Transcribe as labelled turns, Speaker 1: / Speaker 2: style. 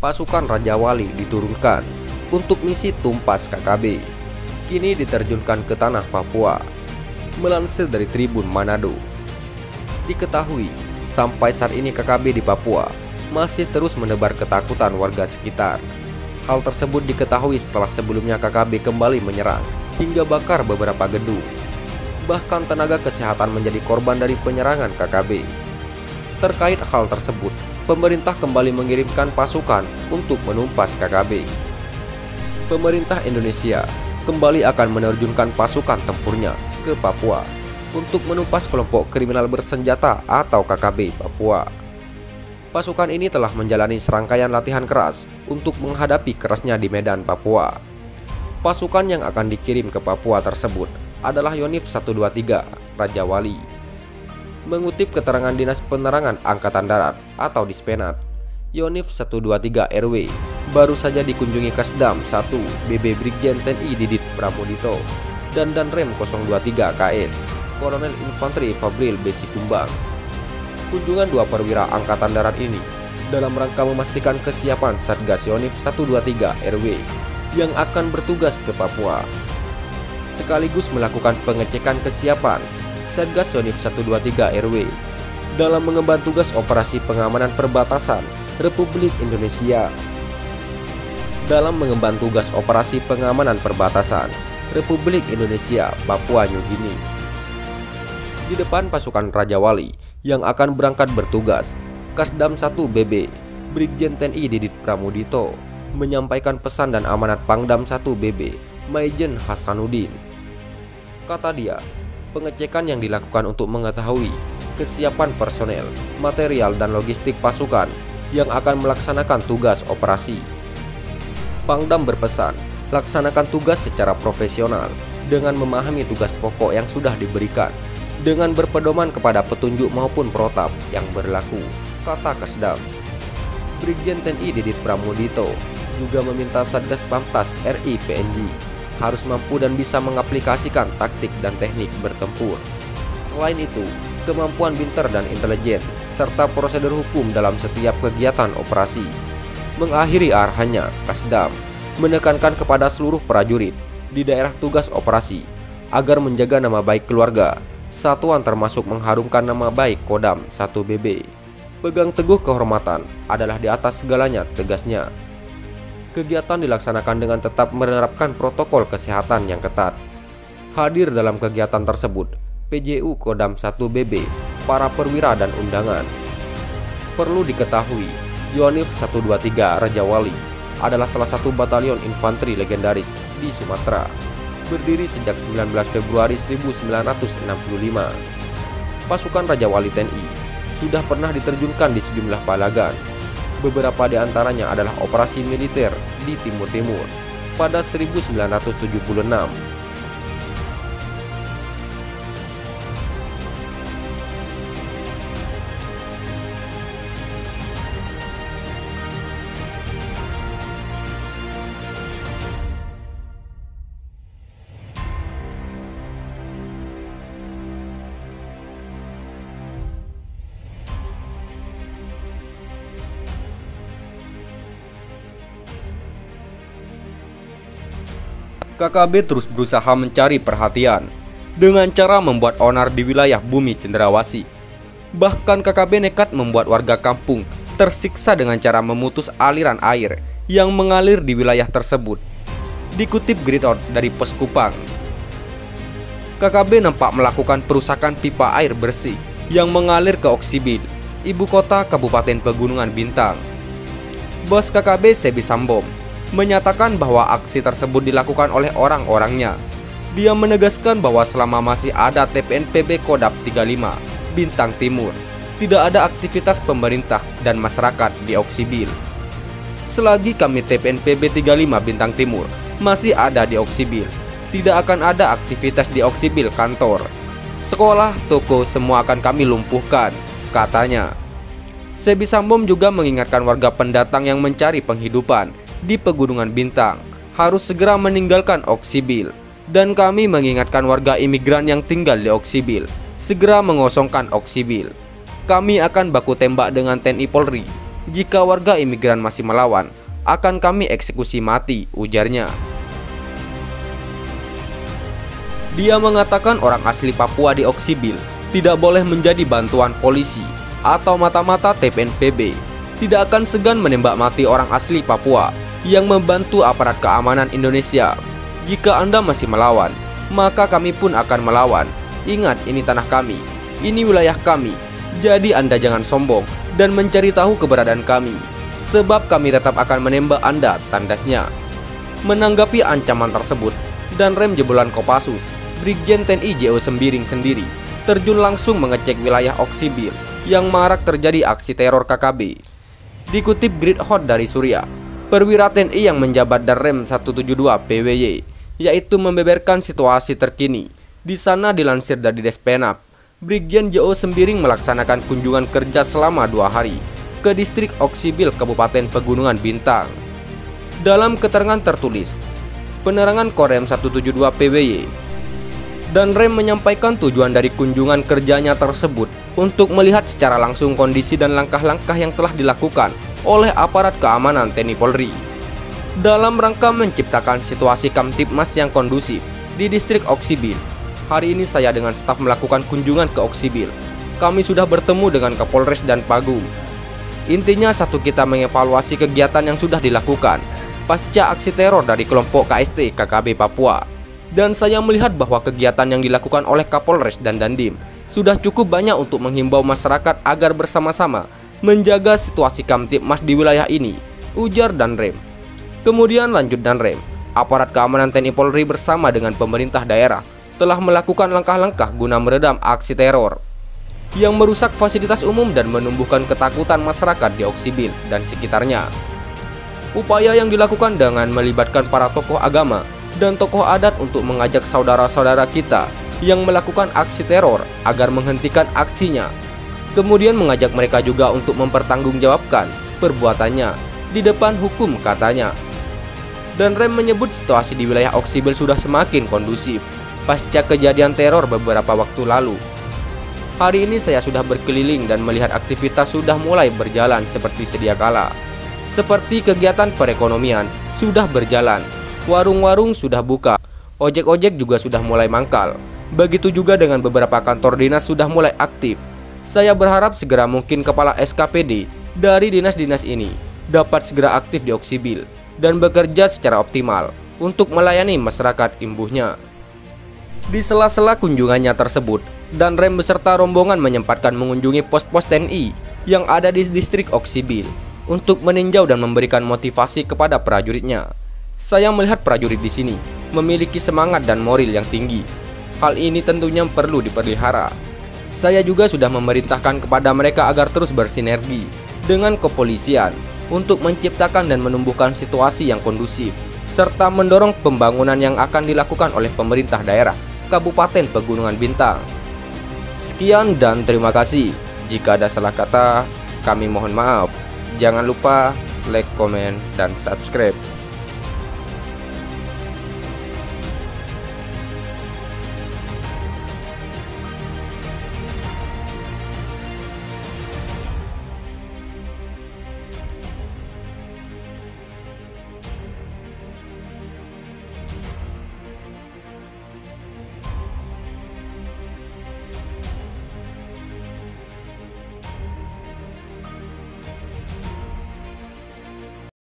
Speaker 1: pasukan Raja Wali diturunkan untuk misi tumpas KKB. Kini diterjunkan ke tanah Papua. Melansir dari Tribun Manado, diketahui sampai saat ini KKB di Papua masih terus menebar ketakutan warga sekitar. Hal tersebut diketahui setelah sebelumnya KKB kembali menyerang hingga bakar beberapa gedung. Bahkan tenaga kesehatan menjadi korban dari penyerangan KKB. Terkait hal tersebut, pemerintah kembali mengirimkan pasukan untuk menumpas KKB. Pemerintah Indonesia kembali akan menerjunkan pasukan tempurnya ke Papua untuk menumpas kelompok kriminal bersenjata atau KKB Papua. Pasukan ini telah menjalani serangkaian latihan keras untuk menghadapi kerasnya di medan Papua. Pasukan yang akan dikirim ke Papua tersebut adalah Yonif 123 Raja Wali. Mengutip keterangan Dinas Penerangan Angkatan Darat atau Dispenat, Yonif 123 RW baru saja dikunjungi Kasdam 1 BB Brigjen TNI Didit Pramudito dan Danrem 023 KS Kolonel Infanteri Fabril Besi Kumbang. Kunjungan dua perwira Angkatan Darat ini dalam rangka memastikan kesiapan Satgas Yonif 123 RW yang akan bertugas ke Papua, sekaligus melakukan pengecekan kesiapan Satgas Yonif 123 RW dalam mengemban tugas operasi pengamanan perbatasan Republik Indonesia. Dalam mengemban tugas operasi pengamanan perbatasan Republik Indonesia Papua New Guinea. Di depan pasukan Raja Wali yang akan berangkat bertugas, Kasdam 1 BB Brigjen TNI Didit Pramudito menyampaikan pesan dan amanat Pangdam 1 BB Maijen Hasanuddin. Kata dia, pengecekan yang dilakukan untuk mengetahui kesiapan personel, material, dan logistik pasukan yang akan melaksanakan tugas operasi. Pangdam berpesan, laksanakan tugas secara profesional dengan memahami tugas pokok yang sudah diberikan, dengan berpedoman kepada petunjuk maupun protap yang berlaku, kata Kasdam. Brigjen TNI Didit Pramudito juga meminta Satgas Pamtas RI PNG harus mampu dan bisa mengaplikasikan taktik dan teknik bertempur. Selain itu, kemampuan binter dan intelijen, serta prosedur hukum dalam setiap kegiatan operasi. Mengakhiri arahannya, Kasdam menekankan kepada seluruh prajurit di daerah tugas operasi agar menjaga nama baik keluarga, satuan termasuk mengharumkan nama baik Kodam 1 BB. Pegang teguh kehormatan adalah di atas segalanya, tegasnya. Kegiatan dilaksanakan dengan tetap menerapkan protokol kesehatan yang ketat. Hadir dalam kegiatan tersebut PJU Kodam 1 BB, para perwira dan undangan. Perlu diketahui, Yonif 123 Raja Wali adalah salah satu batalion infanteri legendaris di Sumatera, berdiri sejak 19 Februari 1965. Pasukan Raja Wali TNI sudah pernah diterjunkan di sejumlah palagan. Beberapa di antaranya adalah operasi militer di Timur Timur pada 1976. KKB terus berusaha mencari perhatian dengan cara membuat onar di wilayah bumi Cendrawasih. Bahkan KKB nekat membuat warga kampung tersiksa dengan cara memutus aliran air yang mengalir di wilayah tersebut. Dikutip Gridot dari Pos Kupang, KKB nampak melakukan perusakan pipa air bersih yang mengalir ke Oksibil, ibu kota Kabupaten Pegunungan Bintang. Bos KKB Sebi Sambom menyatakan bahwa aksi tersebut dilakukan oleh orang-orangnya. Dia menegaskan bahwa selama masih ada TPNPB Kodam 35 Bintang Timur, tidak ada aktivitas pemerintah dan masyarakat di Oksibil. Selagi kami TPNPB 35 Bintang Timur masih ada di Oksibil, tidak akan ada aktivitas di Oksibil kantor. Sekolah, toko, semua akan kami lumpuhkan, katanya. Sebi Sambom juga mengingatkan warga pendatang yang mencari penghidupan di Pegunungan Bintang harus segera meninggalkan Oksibil, dan kami mengingatkan warga imigran yang tinggal di Oksibil segera mengosongkan Oksibil. Kami akan baku tembak dengan TNI Polri Jika warga imigran masih melawan, akan kami eksekusi mati, ujarnya. Dia mengatakan orang asli Papua di Oksibil tidak boleh menjadi bantuan polisi atau mata-mata TPNPB, tidak akan segan menembak mati orang asli Papua yang membantu aparat keamanan Indonesia. Jika Anda masih melawan, maka kami pun akan melawan. Ingat, ini tanah kami, ini wilayah kami. Jadi Anda jangan sombong dan mencari tahu keberadaan kami, sebab kami tetap akan menembak Anda, tandasnya. Menanggapi ancaman tersebut, Danrem jebolan Kopassus, Brigjen TNI JO Sembiring sendiri terjun langsung mengecek wilayah Oksibil yang marak terjadi aksi teror KKB. Dikutip Grid Hot dari Surya, perwira TNI yang menjabat Danrem 172 PWY, yaitu membeberkan situasi terkini. Di sana dilansir dari Despenak, Brigjen JO Sembiring melaksanakan kunjungan kerja selama 2 hari ke distrik Oksibil Kabupaten Pegunungan Bintang. Dalam keterangan tertulis, penerangan Korem 172 PWY, Danrem menyampaikan tujuan dari kunjungan kerjanya tersebut untuk melihat secara langsung kondisi dan langkah-langkah yang telah dilakukan oleh aparat keamanan TNI Polri dalam rangka menciptakan situasi Kamtibmas yang kondusif di distrik Oksibil. Hari ini saya dengan staf melakukan kunjungan ke Oksibil. Kami sudah bertemu dengan Kapolres dan Pagum. Intinya satu, kita mengevaluasi kegiatan yang sudah dilakukan pasca aksi teror dari kelompok KST KKB Papua. Dan saya melihat bahwa kegiatan yang dilakukan oleh Kapolres dan Dandim sudah cukup banyak untuk menghimbau masyarakat agar bersama-sama menjaga situasi Kamtibmas di wilayah ini, ujar Danrem. Kemudian lanjut Danrem, aparat keamanan TNI Polri bersama dengan pemerintah daerah telah melakukan langkah-langkah guna meredam aksi teror yang merusak fasilitas umum dan menumbuhkan ketakutan masyarakat di Oksibil dan sekitarnya. Upaya yang dilakukan dengan melibatkan para tokoh agama dan tokoh adat untuk mengajak saudara-saudara kita yang melakukan aksi teror agar menghentikan aksinya. Kemudian mengajak mereka juga untuk mempertanggungjawabkan perbuatannya di depan hukum, katanya. Danrem menyebut situasi di wilayah Oksibil sudah semakin kondusif pasca kejadian teror beberapa waktu lalu. Hari ini saya sudah berkeliling dan melihat aktivitas sudah mulai berjalan seperti sedia kala. Seperti kegiatan perekonomian sudah berjalan, warung-warung sudah buka, ojek-ojek juga sudah mulai mangkal. Begitu juga dengan beberapa kantor dinas sudah mulai aktif. Saya berharap segera mungkin kepala SKPD dari dinas-dinas ini dapat segera aktif di Oksibil dan bekerja secara optimal untuk melayani masyarakat, imbuhnya. Di sela-sela kunjungannya tersebut, Danrem beserta rombongan menyempatkan mengunjungi pos-pos TNI yang ada di distrik Oksibil untuk meninjau dan memberikan motivasi kepada prajuritnya. Saya melihat prajurit di sini memiliki semangat dan moral yang tinggi. Hal ini tentunya perlu dipelihara. Saya juga sudah memerintahkan kepada mereka agar terus bersinergi dengan kepolisian untuk menciptakan dan menumbuhkan situasi yang kondusif, serta mendorong pembangunan yang akan dilakukan oleh pemerintah daerah Kabupaten Pegunungan Bintang. Sekian dan terima kasih. Jika ada salah kata, kami mohon maaf. Jangan lupa like, komen, dan subscribe.